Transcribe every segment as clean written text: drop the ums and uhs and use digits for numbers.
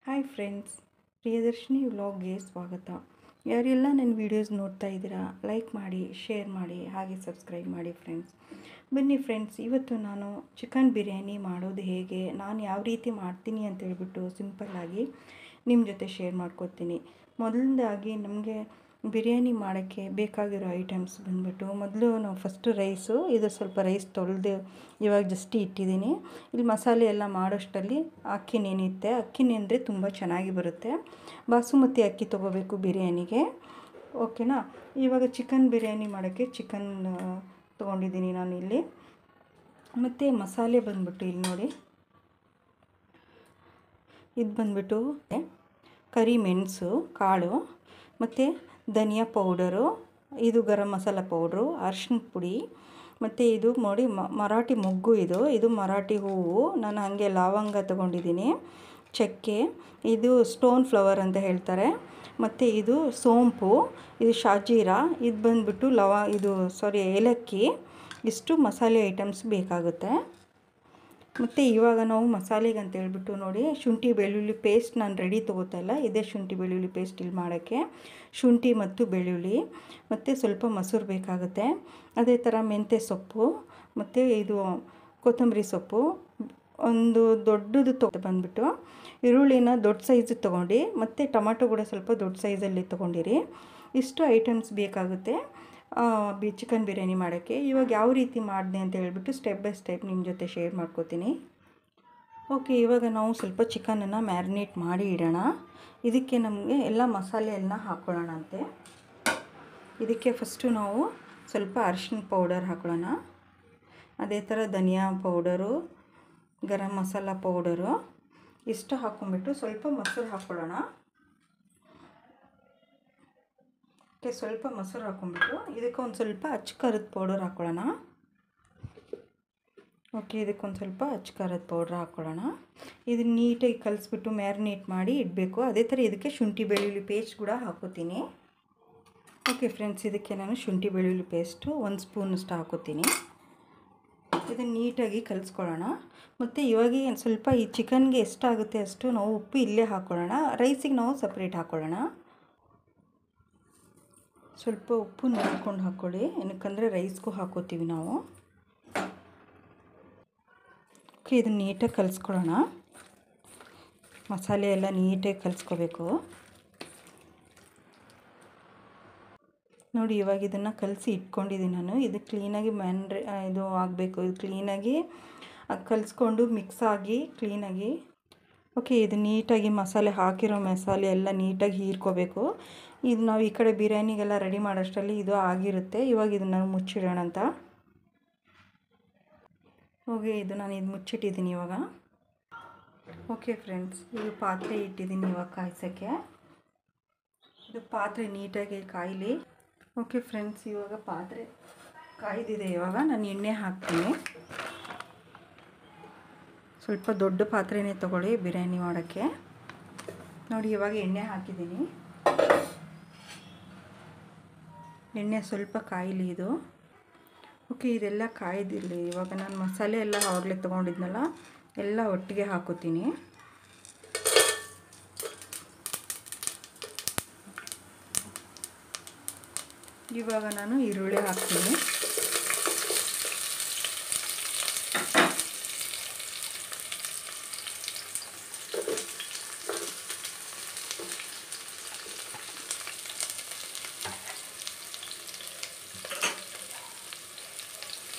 Hi friends, Priyadarshini ವ್ಲಾಗ್ಗೆ ಸ್ವಾಗತ. ಯಾರೆಲ್ಲ ನನ್ನ ವೀಡಿಯೋಸ್ ನೋಡ್ತಾ ಇದ್ದೀರಾ, ಲೈಕ್ ಮಾಡಿ, ಶೇರ್ ಮಾಡಿ, ಹಾಗೆ ಸಬ್ಸ್ಕ್ರೈಬ್ ಮಾಡಿ ಫ್ರೆಂಡ್ಸ್. ಬನ್ನಿ ಫ್ರೆಂಡ್ಸ್, ಇವತ್ತು ನಾನು ಚಿಕನ್ ಬಿರಿಯಾನಿ ಮಾಡೋದು ಹೇಗೆ, ನಾನು ಯಾವ ರೀತಿ ಮಾಡ್ತೀನಿ ಅಂತ ಹೇಳ್ಬಿಟ್ಟು ಸಿಂಪಲ್ಲಾಗಿ ನಿಮ್ಮ ಜೊತೆ ಶೇರ್ ಮಾಡ್ಕೊತೀನಿ. ಮೊದಲನೇದಾಗಿ ನಮಗೆ ಬಿರಿಯಾನಿ ಮಾಡೋಕ್ಕೆ ಬೇಕಾಗಿರೋ ಐಟಮ್ಸ್ ಬಂದ್ಬಿಟ್ಟು, ಮೊದಲು ನಾವು ಫಸ್ಟು ರೈಸು, ಇದು ಸ್ವಲ್ಪ ರೈಸ್ ತೊಳೆದು ಇವಾಗ ಜಸ್ಟ್ ಇಟ್ಟಿದ್ದೀನಿ. ಇಲ್ಲಿ ಮಸಾಲೆ ಎಲ್ಲ ಮಾಡೋಷ್ಟರಲ್ಲಿ ಅಕ್ಕಿ ನೆನೆಯುತ್ತೆ. ಅಕ್ಕಿ ನೆನೆದ್ರೆ ತುಂಬ ಚೆನ್ನಾಗಿ ಬರುತ್ತೆ. ಬಾಸುಮತಿ ಅಕ್ಕಿ ತೊಗೋಬೇಕು ಬಿರಿಯಾನಿಗೆ, ಓಕೆನಾ. ಇವಾಗ ಚಿಕನ್ ಬಿರಿಯಾನಿ ಮಾಡೋಕ್ಕೆ ಚಿಕನ್ ತೊಗೊಂಡಿದ್ದೀನಿ ನಾನು ಇಲ್ಲಿ. ಮತ್ತು ಮಸಾಲೆ ಬಂದ್ಬಿಟ್ಟು ಇಲ್ಲಿ ನೋಡಿ, ಇದು ಬಂದ್ಬಿಟ್ಟು ಕರಿಮೆಣಸು ಕಾಳು, ಮತ್ತು ಧನಿಯಾ ಪೌಡರು, ಇದು ಗರಂ ಮಸಾಲ ಪೌಡ್ರು, ಅರಿಶಿನ ಪುಡಿ, ಮತ್ತು ಇದು ನೋಡಿ ಮರಾಠಿ ಮೊಗ್ಗು, ಇದು ಮರಾಠಿ ಹೂವು, ನಾನು ಹಾಗೆ ಲವಂಗ ತೊಗೊಂಡಿದ್ದೀನಿ, ಚಕ್ಕೆ, ಇದು ಸ್ಟೋನ್ ಫ್ಲವರ್ ಅಂತ ಹೇಳ್ತಾರೆ, ಮತ್ತು ಇದು ಸೋಂಪು, ಇದು ಶಾಜೀರಾ, ಇದು ಬಂದ್ಬಿಟ್ಟು ಏಲಕ್ಕಿ. ಇಷ್ಟು ಮಸಾಲೆ ಐಟಮ್ಸ್ ಬೇಕಾಗುತ್ತೆ. ಮತ್ತು ಇವಾಗ ನಾವು ಮಸಾಲೆಗೆ ಅಂತ ಹೇಳ್ಬಿಟ್ಟು ನೋಡಿ, ಶುಂಠಿ ಬೆಳ್ಳುಳ್ಳಿ ಪೇಸ್ಟ್ ನಾನು ರೆಡಿ ತೊಗೋತಾ ಇಲ್ಲ, ಇದೇ ಶುಂಠಿ ಬೆಳ್ಳುಳ್ಳಿ ಪೇಸ್ಟ್ ಇಲ್ಲಿ ಮಾಡೋಕ್ಕೆ. ಶುಂಠಿ ಮತ್ತು ಬೆಳ್ಳುಳ್ಳಿ, ಮತ್ತು ಸ್ವಲ್ಪ ಮೊಸರು ಬೇಕಾಗುತ್ತೆ. ಅದೇ ಥರ ಮೆಂತ್ಯ ಸೊಪ್ಪು, ಮತ್ತು ಇದು ಕೊತ್ತಂಬರಿ ಸೊಪ್ಪು, ಒಂದು ದೊಡ್ಡದು ಬಂದುಬಿಟ್ಟು ಈರುಳ್ಳಿನ ದೊಡ್ಡ ಸೈಜ್ ತೊಗೊಂಡು, ಮತ್ತು ಟೊಮಾಟೊ ಕೂಡ ಸ್ವಲ್ಪ ದೊಡ್ಡ ಸೈಜಲ್ಲಿ ತೊಗೊಂಡಿರಿ. ಇಷ್ಟು ಐಟಮ್ಸ್ ಬೇಕಾಗುತ್ತೆ ಚಿಕನ್ ಬಿರಿಯಾನಿ ಮಾಡೋಕ್ಕೆ. ಇವಾಗ ಯಾವ ರೀತಿ ಮಾಡಿದೆ ಅಂತ ಹೇಳ್ಬಿಟ್ಟು ಸ್ಟೆಪ್ ಬೈ ಸ್ಟೆಪ್ ನಿಮ್ಮ ಜೊತೆ ಶೇರ್ ಮಾಡ್ಕೋತೀನಿ. ಓಕೆ, ಇವಾಗ ನಾವು ಸ್ವಲ್ಪ ಚಿಕನನ್ನು ಮ್ಯಾರಿನೇಟ್ ಮಾಡಿ ಇಡೋಣ. ಇದಕ್ಕೆ ನಮಗೆ ಎಲ್ಲ ಮಸಾಲೆ ಎಲ್ಲ ಹಾಕ್ಕೊಳ್ಳೋಣ ಅಂತೆ. ಇದಕ್ಕೆ ಫಸ್ಟು ನಾವು ಸ್ವಲ್ಪ ಅರಿಶಿನ ಪೌಡರ್ ಹಾಕ್ಕೊಳ್ಳೋಣ, ಅದೇ ಥರ ಧನಿಯಾ ಪೌಡರು, ಗರಂ ಮಸಾಲ ಪೌಡರು, ಇಷ್ಟು ಹಾಕ್ಕೊಂಬಿಟ್ಟು ಸ್ವಲ್ಪ ಮೊಸರು ಹಾಕ್ಕೊಳ್ಳೋಣ. ಸ್ವಲ್ಪ ಮೊಸರು ಹಾಕ್ಕೊಂಬಿಟ್ಟು ಇದಕ್ಕೆ ಒಂದು ಸ್ವಲ್ಪ ಅಚ್ಚ ಖಾರದ ಪೌಡರ್ ಹಾಕ್ಕೊಳ್ಳೋಣ. ಓಕೆ, ಇದಕ್ಕೊಂದು ಸ್ವಲ್ಪ ಅಚ್ಚ ಖಾರದ ಪೌಡ್ರ್ ಹಾಕ್ಕೊಳ್ಳೋಣ. ಇದನ್ನು ನೀಟಾಗಿ ಕಲಿಸ್ಬಿಟ್ಟು ಮ್ಯಾರಿನೇಟ್ ಮಾಡಿ ಇಡಬೇಕು. ಅದೇ ಥರ ಇದಕ್ಕೆ ಶುಂಠಿ ಬೆಳ್ಳುಳ್ಳಿ ಪೇಸ್ಟ್ ಕೂಡ ಹಾಕೋತೀನಿ. ಓಕೆ ಫ್ರೆಂಡ್ಸ್, ಇದಕ್ಕೆ ನಾನು ಶುಂಠಿ ಬೆಳ್ಳುಳ್ಳಿ ಪೇಸ್ಟು 1 ಸ್ಪೂನಷ್ಟು ಹಾಕೋತೀನಿ. ಇದನ್ನು ನೀಟಾಗಿ ಕಲಿಸ್ಕೊಳ್ಳೋಣ. ಮತ್ತು ಇವಾಗ ಸ್ವಲ್ಪ ಈ ಚಿಕನ್ಗೆ ಎಷ್ಟಾಗುತ್ತೆ ಅಷ್ಟು ನಾವು ಉಪ್ಪು ಇಲ್ಲೇ ಹಾಕ್ಕೊಳ್ಳೋಣ. ರೈಸಿಗೆ ನಾವು ಸಪ್ರೇಟ್ ಹಾಕ್ಕೊಳ್ಳೋಣ. ಸ್ವಲ್ಪ ಉಪ್ಪು ನೋಡ್ಕೊಂಡು ಹಾಕ್ಕೊಳ್ಳಿ, ಏನಕ್ಕಂದರೆ ರೈಸ್ಗೂ ಹಾಕೋತೀವಿ ನಾವು. ಓಕೆ, ಇದನ್ನು ನೀಟಾಗಿ ಕಲಿಸ್ಕೊಳ್ಳೋಣ. ಮಸಾಲೆ ಎಲ್ಲ ನೀಟಾಗಿ ಕಲಿಸ್ಕೋಬೇಕು ನೋಡಿ. ಇವಾಗ ಇದನ್ನು ಕಲಸಿ ಇಟ್ಕೊಂಡಿದ್ದೀನಿ ನಾನು. ಇದು ಕ್ಲೀನಾಗಿ ಇದು ಆಗಬೇಕು, ಇದು ಕ್ಲೀನಾಗಿ ಕಲಿಸ್ಕೊಂಡು ಮಿಕ್ಸ್ ಆಗಿ ಕ್ಲೀನಾಗಿ. ಓಕೆ, ಇದು ನೀಟಾಗಿ ಮಸಾಲೆ ಹಾಕಿರೋ ಮಸಾಲೆ ಎಲ್ಲ ನೀಟಾಗಿ ಹೀರ್ಕೋಬೇಕು. ಇದು ನಾವು ಈ ಕಡೆ ಬಿರಿಯಾನಿಗೆಲ್ಲ ರೆಡಿ ಮಾಡೋಷ್ಟರಲ್ಲಿ ಇದು ಆಗಿರುತ್ತೆ. ಇವಾಗ ಇದನ್ನು ಮುಚ್ಚಿಡೋಣ ಅಂತ. ಓಕೆ, ನಾನು ಮುಚ್ಚಿಟ್ಟಿದ್ದೀನಿ ಇವಾಗ. ಓಕೆ ಫ್ರೆಂಡ್ಸ್, ಇದು ಪಾತ್ರೆ ಇಟ್ಟಿದ್ದೀನಿ ಇವಾಗ ಕಾಯಿಸೋಕ್ಕೆ. ಇದು ಪಾತ್ರೆ ನೀಟಾಗಿ ಕಾಯಲಿ. ಓಕೆ ಫ್ರೆಂಡ್ಸ್, ಇವಾಗ ಪಾತ್ರೆ ಕಾಯ್ದಿದೆ. ಇವಾಗ ನಾನು ಎಣ್ಣೆ ಹಾಕ್ತೀನಿ. ಸ್ವಲ್ಪ ದೊಡ್ಡ ಪಾತ್ರೆನೇ ತೊಗೊಳ್ಳಿ ಬಿರಿಯಾನಿ ಮಾಡೋಕ್ಕೆ. ನೋಡಿ, ಇವಾಗ ಎಣ್ಣೆ ಹಾಕಿದ್ದೀನಿ. ಎಣ್ಣೆ ಸ್ವಲ್ಪ ಕಾಯಲಿ ಇದು. ಓಕೆ, ಇದೆಲ್ಲ ಕಾಯ್ದಿರಲಿ. ಇವಾಗ ನಾನು ಮಸಾಲೆ ಎಲ್ಲ ಆವಾಗಲೇ ತೊಗೊಂಡಿದ್ನಲ್ಲ, ಎಲ್ಲ ಒಟ್ಟಿಗೆ ಹಾಕೋತೀನಿ. ಇವಾಗ ನಾನು ಈರುಳ್ಳಿ ಹಾಕ್ತೀನಿ.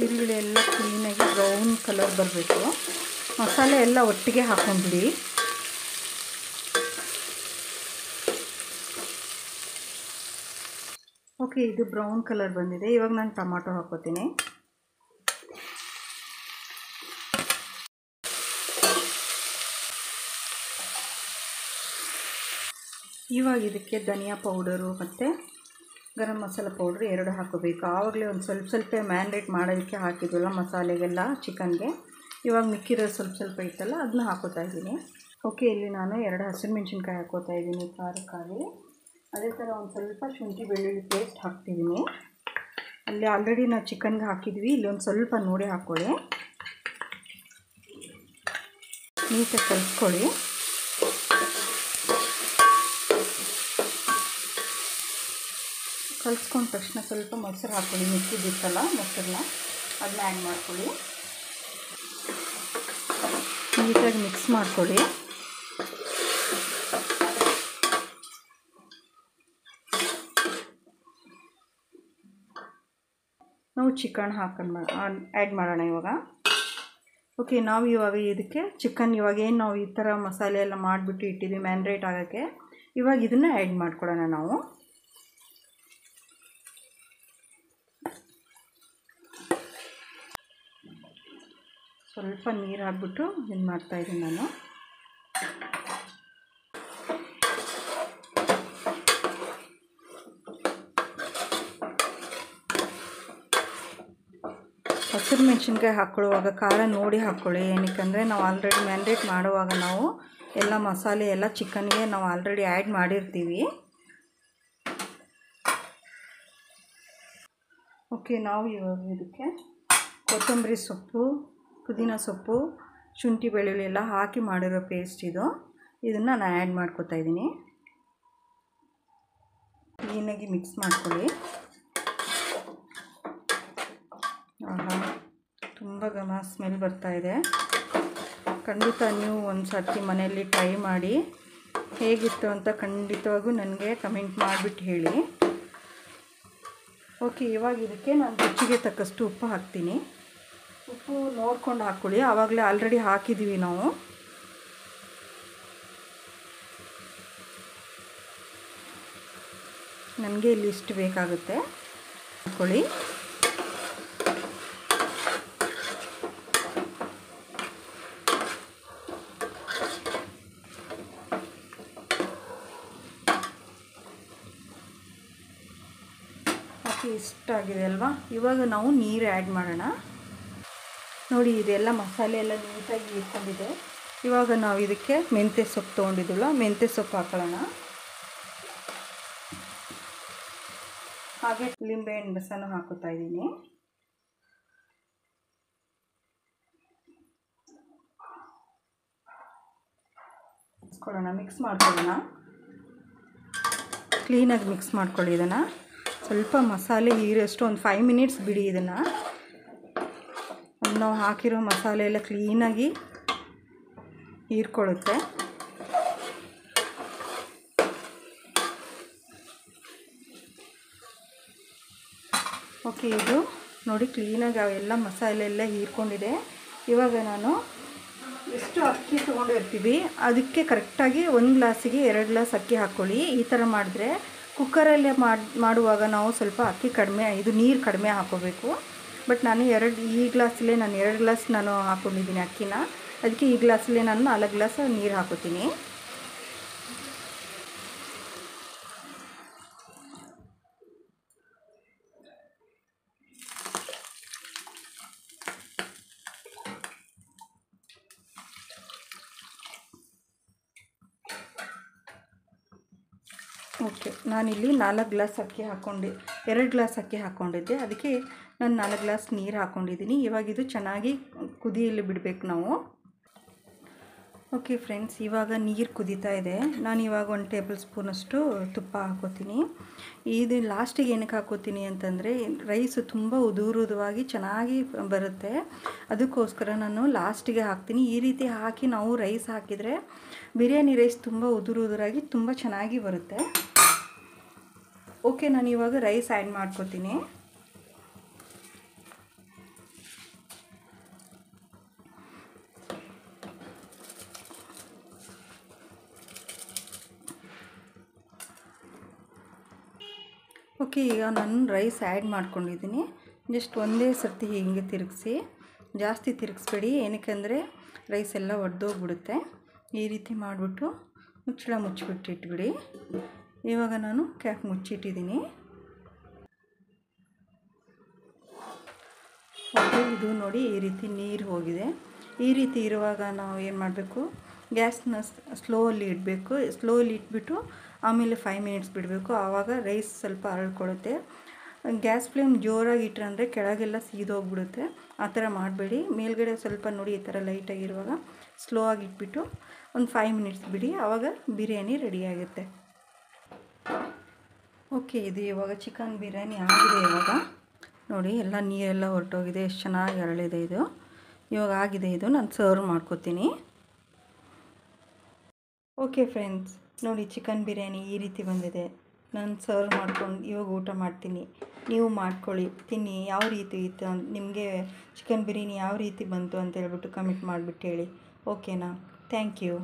ಈರುಳ್ಳಿ ಎಲ್ಲ ಕ್ಲೀನಾಗಿ ಬ್ರೌನ್ ಕಲರ್ ಬರಬೇಕು. ಮಸಾಲೆ ಎಲ್ಲ ಒಟ್ಟಿಗೆ ಹಾಕ್ಕೊಂಡ್ಬಿಡಿ. ಓಕೆ, ಇದು ಬ್ರೌನ್ ಕಲರ್ ಬಂದಿದೆ. ಇವಾಗ ನಾನು ಟೊಮಾಟೊ ಹಾಕೋತೀನಿ. ಇವಾಗ ಇದಕ್ಕೆ ಧನಿಯಾ ಪೌಡರು ಮತ್ತು ಗರಂ ಮಸಾಲ ಪೌಡ್ರ್ 2 ಹಾಕೋಬೇಕು. ಆವಾಗಲೇ ಒಂದು ಸ್ವಲ್ಪ ಮ್ಯಾರಿನೇಟ್ ಮಾಡೋದಕ್ಕೆ ಹಾಕಿದ್ವಲ್ಲ ಮಸಾಲೆಗೆಲ್ಲ ಚಿಕನ್ಗೆ. ಇವಾಗ ಮಿಕ್ಕಿರೋ ಸ್ವಲ್ಪ ಇತ್ತಲ್ಲ, ಅದನ್ನ ಹಾಕೋತಾ ಇದ್ದೀನಿ. ಓಕೆ, ಇಲ್ಲಿ ನಾನು 2 ಹಸಿಮೆಣ್ಸಿನ್ಕಾಯಿ ಹಾಕೋತಾ ಇದ್ದೀನಿ ಖಾರಕ್ಕಾಗಿ. ಅದೇ ಥರ ಒಂದು ಸ್ವಲ್ಪ ಶುಂಠಿ ಬೆಳ್ಳುಳ್ಳಿ ಪೇಸ್ಟ್ ಹಾಕ್ತಿದ್ದೀನಿ. ಅಲ್ಲಿ ಆಲ್ರೆಡಿ ನಾವು ಚಿಕನ್ಗೆ ಹಾಕಿದ್ವಿ, ಇಲ್ಲಿ ಒಂದು ಸ್ವಲ್ಪ ನೋಡಿ ಹಾಕ್ಕೊಳ್ಳಿ. ನೀಟಾಗಿ ಕಲಿಸ್ಕೊಳ್ಳಿ. ಕಲಿಸ್ಕೊಂಡ ತಕ್ಷಣ ಸ್ವಲ್ಪ ಮೊಸರು ಹಾಕ್ಕೊಳ್ಳಿ, ಮಿಕ್ಕಿದಿತ್ತಲ್ಲ ಮೊಸರನ್ನ ಅದನ್ನ ಆ್ಯಡ್ ಮಾಡ್ಕೊಳ್ಳಿ. ನೀಟಾಗಿ ಮಿಕ್ಸ್ ಮಾಡ್ಕೊಳ್ಳಿ. ನಾವು ಚಿಕನ್ ಆ್ಯಡ್ ಮಾಡೋಣ ಇವಾಗ. ಓಕೆ, ನಾವು ಇವಾಗ ಇದಕ್ಕೆ ಚಿಕನ್ ಇವಾಗ ಏನು ನಾವು ಈ ಥರ ಮಸಾಲೆ ಎಲ್ಲ ಮಾಡಿಬಿಟ್ಟು ಇಟ್ಟಿದ್ವಿ ಮ್ಯಾರಿನೇಟ್ ಆಗೋಕ್ಕೆ, ಇವಾಗ ಇದನ್ನು ಆ್ಯಡ್ ಮಾಡ್ಕೊಳ್ಳೋಣ ನಾವು. ಸ್ವಲ್ಪ ನೀರು ಹಾಕ್ಬಿಟ್ಟು ಇದು ಮಾಡ್ತಾಯಿದ್ದೀನಿ ನಾನು. ಹಸಿರು ಮೆಣಸಿನ್ಕಾಯಿ ಹಾಕ್ಕೊಳ್ಳುವಾಗ ಖಾರ ನೋಡಿ ಹಾಕ್ಕೊಳ್ಳಿ. ಏನಕ್ಕೆ ನಾವು ಆಲ್ರೆಡಿ ಮ್ಯಾರಿನೇಟ್ ಮಾಡುವಾಗ ನಾವು ಎಲ್ಲ ಮಸಾಲೆ ಎಲ್ಲ ಚಿಕನ್ಗೆ ನಾವು ಆಲ್ರೆಡಿ ಆ್ಯಡ್ ಮಾಡಿರ್ತೀವಿ. ಓಕೆ, ನಾವು ಇವಾಗ ಇದಕ್ಕೆ ಕೊತ್ತಂಬರಿ ಸೊಪ್ಪು, ಪುದೀನ ಸೊಪ್ಪು, ಶುಂಠಿ ಬೆಳ್ಳುಳ್ಳಿ ಎಲ್ಲ ಹಾಕಿ ಮಾಡಿರೋ ಪೇಸ್ಟ್ ಇದನ್ನು ನಾನು ಆ್ಯಡ್ ಮಾಡ್ಕೊತಾ ಇದ್ದೀನಿ. ಕ್ಲೀನಾಗಿ ಮಿಕ್ಸ್ ಮಾಡ್ಕೊಳ್ಳಿ. ತುಂಬ ಘಮ ಸ್ಮೆಲ್ ಬರ್ತಾಯಿದೆ. ಖಂಡಿತ ನೀವು ಒಂದು ಸರ್ತಿ ಮನೆಯಲ್ಲಿ ಟ್ರೈ ಮಾಡಿ, ಹೇಗಿತ್ತು ಅಂತ ಖಂಡಿತವಾಗೂ ನನಗೆ ಕಮೆಂಟ್ ಮಾಡಿಬಿಟ್ಟು ಹೇಳಿ. ಓಕೆ, ಇವಾಗ ಇದಕ್ಕೆ ನಾನು ರುಚಿಗೆ ತಕ್ಕಷ್ಟು ಉಪ್ಪು ಹಾಕ್ತೀನಿ. ಉಪ್ಪು ನೋಡ್ಕೊಂಡು ಹಾಕ್ಕೊಳ್ಳಿ, ಆವಾಗಲೇ ಆಲ್ರೆಡಿ ಹಾಕಿದ್ದೀವಿ ನಾವು. ನನಗೆ ಇಲ್ಲಿ ಇಷ್ಟು ಬೇಕಾಗುತ್ತೆ ಹಾಕ್ಕೊಳ್ಳಿ. ಇಷ್ಟಾಗಿದೆ ಅಲ್ವಾ? ಇವಾಗ ನಾವು ನೀರು ಆ್ಯಡ್ ಮಾಡೋಣ. ನೋಡಿ, ಇದೆಲ್ಲ ಮಸಾಲೆ ಎಲ್ಲ ನೀಟಾಗಿ ಇಟ್ಕೊಂಡಿದೆ. ಇವಾಗ ನಾವು ಇದಕ್ಕೆ ಮೆಂತ್ಯ ಸೊಪ್ಪು ತೊಗೊಂಡಿದ್ವಲ್ಲ, ಮೆಂತ್ಯ ಸೊಪ್ಪು ಹಾಕೊಳ್ಳೋಣ. ಹಾಗೆ ಲಿಂಬೆಹಣ್ಣು ರಸನೂ ಹಾಕೋತಾ ಇದ್ದೀನಿ. ಮಿಕ್ಸ್ ಮಾಡ್ಕೊಳ್ಳೋಣ. ಕ್ಲೀನಾಗಿ ಮಿಕ್ಸ್ ಮಾಡ್ಕೊಳ್ಳಿ. ಇದನ್ನು ಸ್ವಲ್ಪ ಮಸಾಲೆ ಹೀರೋಷ್ಟು ಒಂದು 5 ಮಿನಿಟ್ಸ್ ಬಿಡಿ. ಇದನ್ನು ನಾವು ಹಾಕಿರೋ ಮಸಾಲೆ ಎಲ್ಲ ಕ್ಲೀನಾಗಿ ಹೀರ್ಕೊಳ್ಳುತ್ತೆ. ಓಕೆ, ಇದು ನೋಡಿ ಕ್ಲೀನಾಗಿ ಅವೆಲ್ಲ ಮಸಾಲೆ ಎಲ್ಲ ಹೀರ್ಕೊಂಡಿದೆ. ಇವಾಗ ನಾನು ಎಷ್ಟು ಅಕ್ಕಿ ತೊಗೊಂಡಿರ್ತೀವಿ ಅದಕ್ಕೆ ಕರೆಕ್ಟಾಗಿ 1 ಗ್ಲಾಸಿಗೆ 2 ಗ್ಲಾಸ್ ಅಕ್ಕಿ ಹಾಕ್ಕೊಳ್ಳಿ. ಈ ಥರ ಮಾಡಿದ್ರೆ ಕುಕ್ಕರಲ್ಲೇ ಮಾಡುವಾಗ ನಾವು ಸ್ವಲ್ಪ ಅಕ್ಕಿ ಕಡಿಮೆ, ಇದು ನೀರು ಕಡಿಮೆ ಹಾಕ್ಕೋಬೇಕು. ಬಟ್ ನಾನು ಈ ಗ್ಲಾಸಲ್ಲೇ ನಾನು 2 ಗ್ಲಾಸ್ ನಾನು ಹಾಕ್ಕೊಂಡಿದ್ದೀನಿ ಅಕ್ಕಿನ. ಅದಕ್ಕೆ ಈ ಗ್ಲಾಸಲ್ಲೇ ನಾನು 4 ಗ್ಲಾಸ್ ನೀರು ಹಾಕೋತೀನಿ. ಓಕೆ, ನಾನಿಲ್ಲಿ 4 ಗ್ಲಾಸ್ ಅಕ್ಕಿ 2 ಗ್ಲಾಸ್ ಅಕ್ಕಿ ಹಾಕ್ಕೊಂಡಿದ್ದೆ. ಅದಕ್ಕೆ ನಾನು 4 ಗ್ಲಾಸ್ ನೀರು ಹಾಕ್ಕೊಂಡಿದ್ದೀನಿ. ಇವಾಗ ಇದು ಚೆನ್ನಾಗಿ ಕುದಿಯಲ್ಲಿ ಬಿಡಬೇಕು ನಾವು. ಓಕೆ ಫ್ರೆಂಡ್ಸ್, ಇವಾಗ ನೀರು ಕುದೀತಾ ಇದೆ. ನಾನು ಇವಾಗ 1 ಟೇಬಲ್ ಸ್ಪೂನಷ್ಟು ತುಪ್ಪ ಹಾಕೋತೀನಿ. ಇದು ಲಾಸ್ಟಿಗೆ ಏನಕ್ಕೆ ಹಾಕೋತೀನಿ ಅಂತಂದರೆ ರೈಸು ತುಂಬ ಉದುರುದುವಾಗಿ ಚೆನ್ನಾಗಿ ಬರುತ್ತೆ. ಅದಕ್ಕೋಸ್ಕರ ನಾನು ಲಾಸ್ಟಿಗೆ ಹಾಕ್ತೀನಿ. ಈ ರೀತಿ ಹಾಕಿ ನಾವು ರೈಸ್ ಹಾಕಿದರೆ ಬಿರಿಯಾನಿ ರೈಸ್ ತುಂಬ ಉದುರಾಗಿ ತುಂಬ ಚೆನ್ನಾಗಿ ಬರುತ್ತೆ. ಓಕೆ, ನಾನು ಇವಾಗ ರೈಸ್ ಆ್ಯಡ್ ಮಾಡ್ಕೋತೀನಿ. ಓಕೆ, ಈಗ ನಾನು ರೈಸ್ ಆ್ಯಡ್ ಮಾಡ್ಕೊಂಡಿದ್ದೀನಿ. ಜಸ್ಟ್ ಒಂದೇ ಸರ್ತಿ ಹೀಗೆ ತಿರುಗಿಸಿ, ಜಾಸ್ತಿ ತಿರುಗಿಸ್ಬೇಡಿ. ಏನಕ್ಕೆಂದರೆ ರೈಸ್ ಎಲ್ಲ ಒಡೆದೋಗ್ಬಿಡುತ್ತೆ. ಈ ರೀತಿ ಮಾಡಿಬಿಟ್ಟು ಮುಚ್ಚಳ ಮುಚ್ಚಿಬಿಟ್ಟು ಇಟ್ಬಿಡಿ. ಇವಾಗ ನಾನು ಕ್ಯಾಪ್ ಮುಚ್ಚಿಟ್ಟಿದ್ದೀನಿ. ಓಕೆ, ಇದು ನೋಡಿ ಈ ರೀತಿ ನೀರು ಹೋಗಿದೆ. ಈ ರೀತಿ ಇರುವಾಗ ನಾವು ಏನು ಮಾಡಬೇಕು, ಗ್ಯಾಸ್ನ ಸ್ಲೋಲ್ಲಿ ಇಡಬೇಕು. ಸ್ಲೋಲ್ಲಿ ಇಟ್ಬಿಟ್ಟು ಆಮೇಲೆ 5 ಮಿನಿಟ್ಸ್ ಬಿಡಬೇಕು. ಆವಾಗ ರೈಸ್ ಸ್ವಲ್ಪ ಅರಳ್ಕೊಳ್ಳುತ್ತೆ. ಗ್ಯಾಸ್ ಫ್ಲೇಮ್ ಜೋರಾಗಿ ಇಟ್ಟರೆ ಕೆಳಗೆಲ್ಲ ಸೀದೋಗ್ಬಿಡುತ್ತೆ. ಆ ಥರ ಮಾಡಬೇಡಿ. ಮೇಲ್ಗಡೆ ಸ್ವಲ್ಪ ನೋಡಿ ಈ ಥರ ಲೈಟಾಗಿರುವಾಗ ಸ್ಲೋ ಆಗಿ ಇಟ್ಬಿಟ್ಟು ಒಂದು 5 ಮಿನಿಟ್ಸ್ ಬಿಡಿ. ಆವಾಗ ಬಿರಿಯಾನಿ ರೆಡಿಯಾಗುತ್ತೆ. ಓಕೆ, ಇದು ಇವಾಗ ಚಿಕನ್ ಬಿರಿಯಾನಿ ಆಗಿದೆ. ಇವಾಗ ನೋಡಿ, ಎಲ್ಲ ನೀರೆಲ್ಲ ಹೊರಟೋಗಿದೆ, ಎಷ್ಟು ಚೆನ್ನಾಗಿ ಅರಳಿದೆ ಇದು. ಇವಾಗ ಆಗಿದೆ ಇದು, ನಾನು ಸರ್ವ್ ಮಾಡ್ಕೋತೀನಿ. ಓಕೆ ಫ್ರೆಂಡ್ಸ್, ನೋಡಿ ಚಿಕನ್ ಬಿರಿಯಾನಿ ಈ ರೀತಿ ಬಂದಿದೆ. ನಾನು ಸರ್ವ್ ಮಾಡ್ಕೊಂಡು ಇವಾಗ ಊಟ ಮಾಡ್ತೀನಿ. ನೀವು ಮಾಡ್ಕೊಳ್ಳಿ, ತಿನ್ನಿ. ಯಾವ ರೀತಿ ಇತ್ತು ನಿಮಗೆ ಚಿಕನ್ ಬಿರಿಯಾನಿ ಯಾವ ರೀತಿ ಬಂತು ಅಂತ ಹೇಳ್ಬಿಟ್ಟು ಕಮೆಂಟ್ ಮಾಡಿಬಿಟ್ಟು ಹೇಳಿ. ಓಕೆನಾ? Thank you.